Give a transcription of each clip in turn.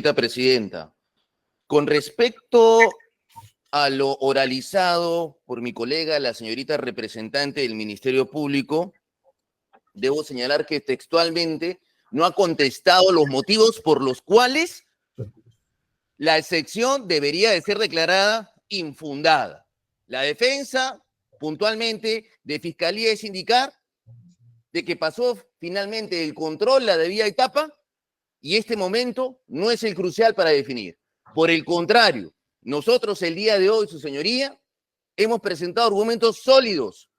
señorita presidenta. Con respecto a lo oralizado por mi colega, la señorita representante del Ministerio Público, debo señalar que textualmente no ha contestado los motivos por los cuales la excepción debería de ser declarada infundada. La defensa, puntualmente, de Fiscalía es indicar de que pasó finalmente el control, la debida etapa, y este momento no es el crucial para definir. Por el contrario, nosotros el día de hoy, su señoría, hemos presentado argumentos sólidos.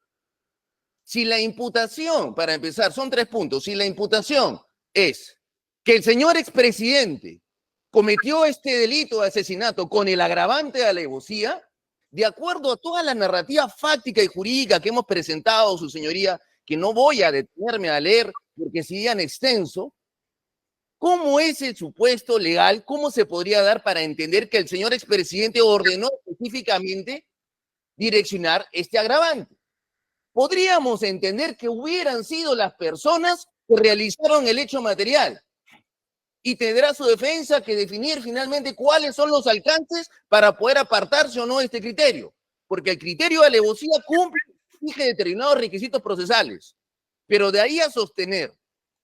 Si la imputación, para empezar, son 3 puntos, si la imputación es que el señor expresidente cometió este delito de asesinato con el agravante de alevosía, de acuerdo a toda la narrativa fáctica y jurídica que hemos presentado, su señoría, que no voy a detenerme a leer porque serían extenso, ¿cómo es el supuesto legal? ¿Cómo se podría dar para entender que el señor expresidente ordenó específicamente direccionar este agravante? Podríamos entender que hubieran sido las personas que realizaron el hecho material y tendrá su defensa que definir finalmente cuáles son los alcances para poder apartarse o no de este criterio, porque el criterio de alevosía cumple determinados requisitos procesales, pero de ahí a sostener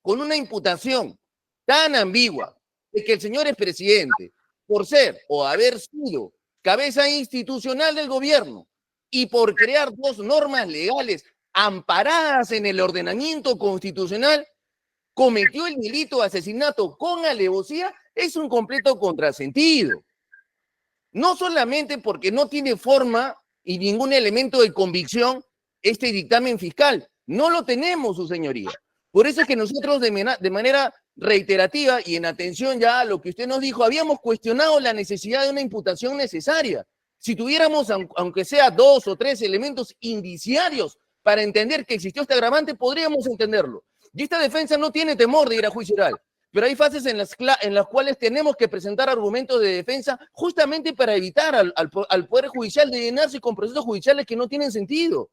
con una imputación tan ambigua de que el señor expresidente, por ser o haber sido cabeza institucional del gobierno y por crear 2 normas legales amparadas en el ordenamiento constitucional, cometió el delito de asesinato con alevosía, es un completo contrasentido. No solamente porque no tiene forma y ningún elemento de convicción este dictamen fiscal, no lo tenemos, su señoría. Por eso es que nosotros de manera reiterativa y en atención ya a lo que usted nos dijo, habíamos cuestionado la necesidad de una imputación necesaria. Si tuviéramos, aunque sea 2 o 3 elementos indiciarios para entender que existió este agravante, podríamos entenderlo. Y esta defensa no tiene temor de ir a juicio oral, pero hay fases en las cuales tenemos que presentar argumentos de defensa justamente para evitar al Poder Judicial de llenarse con procesos judiciales que no tienen sentido.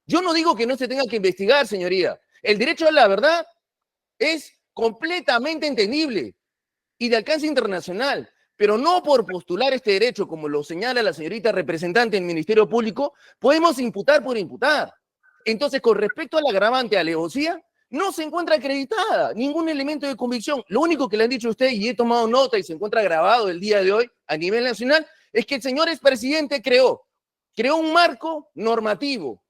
Yo no digo que no se tenga que investigar, señoría. El derecho a la verdad es completamente entendible y de alcance internacional, pero no por postular este derecho, como lo señala la señorita representante del Ministerio Público, podemos imputar por imputar. Entonces, con respecto al agravante de alevosía, no se encuentra acreditada ningún elemento de convicción. Lo único que le han dicho a usted, y he tomado nota y se encuentra grabado el día de hoy a nivel nacional, es que el señor expresidente creó un marco normativo,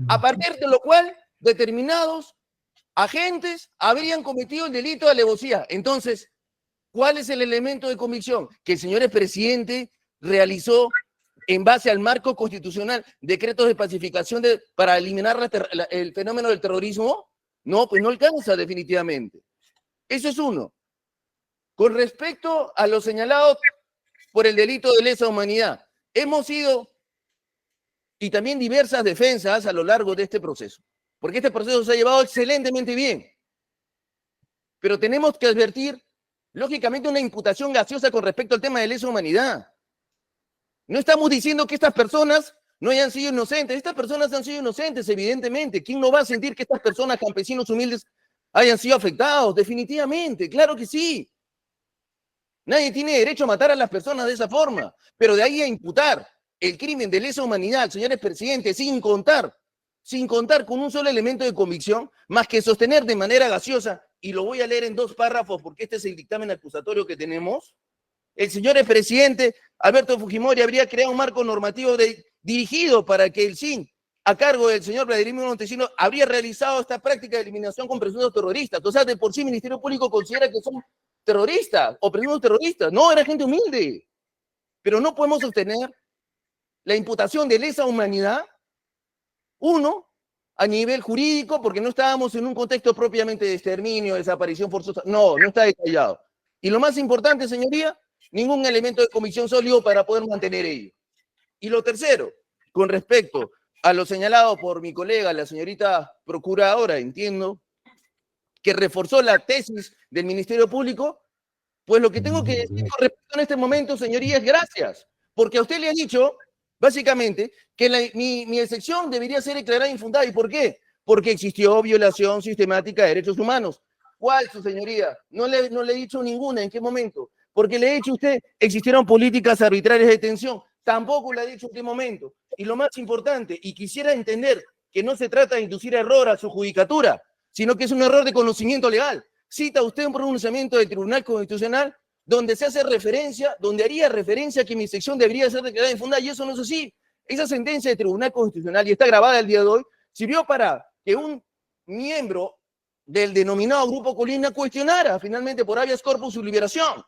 a partir de lo cual determinados agentes habrían cometido el delito de alevosía. Entonces, ¿cuál es el elemento de convicción? Que el señor expresidente realizó en base al marco constitucional decretos de pacificación para eliminar el fenómeno del terrorismo. No, pues no alcanza definitivamente. Eso es uno. Con respecto a lo señalado por el delito de lesa humanidad, hemos ido y también diversas defensas a lo largo de este proceso, porque este proceso se ha llevado excelentemente bien. Pero tenemos que advertir, lógicamente, una imputación gaseosa con respecto al tema de lesa humanidad. No estamos diciendo que estas personas no hayan sido inocentes. Estas personas han sido inocentes, evidentemente. ¿Quién no va a sentir que estas personas, campesinos humildes, hayan sido afectados? Definitivamente, claro que sí. Nadie tiene derecho a matar a las personas de esa forma, pero de ahí a imputar el crimen de lesa humanidad al señor expresidente sin contar con un solo elemento de convicción, más que sostener de manera gaseosa, y lo voy a leer en 2 párrafos porque este es el dictamen acusatorio que tenemos. El señor expresidente Alberto Fujimori habría creado un marco normativo dirigido para que el SIN, a cargo del señor Vladimir Montesinos, habría realizado esta práctica de eliminación con presuntos terroristas. O sea, de por sí el Ministerio Público considera que son terroristas o presuntos terroristas. No, era gente humilde. Pero no podemos sostener la imputación de lesa humanidad, uno, a nivel jurídico, porque no estábamos en un contexto propiamente de exterminio, desaparición forzosa. No, no está detallado. Y lo más importante, señoría, ningún elemento de convicción sólido para poder mantener ello. Y lo tercero, con respecto a lo señalado por mi colega, la señorita procuradora, entiendo, que reforzó la tesis del Ministerio Público, pues lo que tengo que decir con respecto en este momento, señoría, es gracias, porque a usted le ha dicho, básicamente, que mi excepción debería ser declarada infundada. ¿Y por qué? Porque existió violación sistemática de derechos humanos. ¿Cuál, su señoría? No le he dicho ninguna. ¿En qué momento? Porque le he dicho a usted, existieron políticas arbitrarias de detención. Tampoco le ha dicho en qué momento. Y lo más importante, y quisiera entender que no se trata de inducir error a su judicatura, sino que es un error de conocimiento legal. Cita usted un pronunciamiento del Tribunal Constitucional donde se hace referencia, donde haría referencia a que mi sección debería ser declarada infundada, y eso no es así. Esa sentencia del Tribunal Constitucional, y está grabada el día de hoy, sirvió para que un miembro del denominado Grupo Colina cuestionara finalmente por habeas corpus su liberación,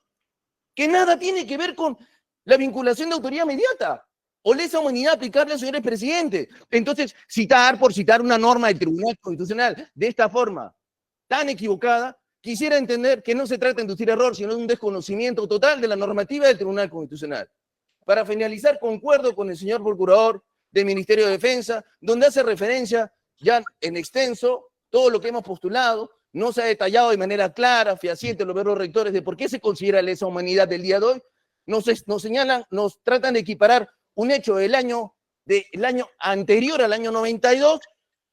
que nada tiene que ver con la vinculación de autoridad inmediata o lesa humanidad aplicable al señor expresidente. Entonces, citar por citar una norma del Tribunal Constitucional de esta forma tan equivocada, quisiera entender que no se trata de inducir error, sino de un desconocimiento total de la normativa del Tribunal Constitucional. Para finalizar, concuerdo con el señor procurador del Ministerio de Defensa, donde hace referencia ya en extenso todo lo que hemos postulado, no se ha detallado de manera clara, fehaciente, los verlos rectores de por qué se considera lesa humanidad del día de hoy. Nos señalan, nos tratan de equiparar un hecho del año anterior al año 92,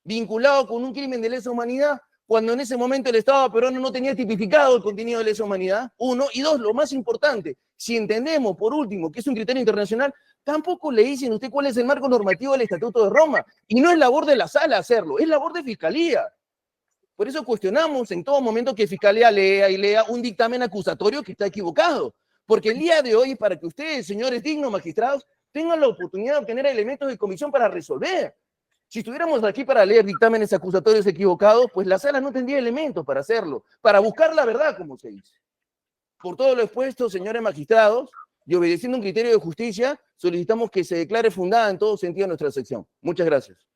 vinculado con un crimen de lesa humanidad, cuando en ese momento el Estado peruano no tenía tipificado el contenido de lesa humanidad, uno, y dos, lo más importante, si entendemos, por último, que es un criterio internacional, tampoco le dicen a usted cuál es el marco normativo del Estatuto de Roma, y no es labor de la sala hacerlo, es labor de Fiscalía. Por eso cuestionamos en todo momento que Fiscalía lea y lea un dictamen acusatorio que está equivocado, porque el día de hoy es para que ustedes, señores dignos magistrados, tengan la oportunidad de obtener elementos de comisión para resolver. Si estuviéramos aquí para leer dictámenes acusatorios equivocados, pues la sala no tendría elementos para hacerlo, para buscar la verdad, como se dice. Por todo lo expuesto, señores magistrados, y obedeciendo un criterio de justicia, solicitamos que se declare fundada en todo sentido nuestra sección. Muchas gracias.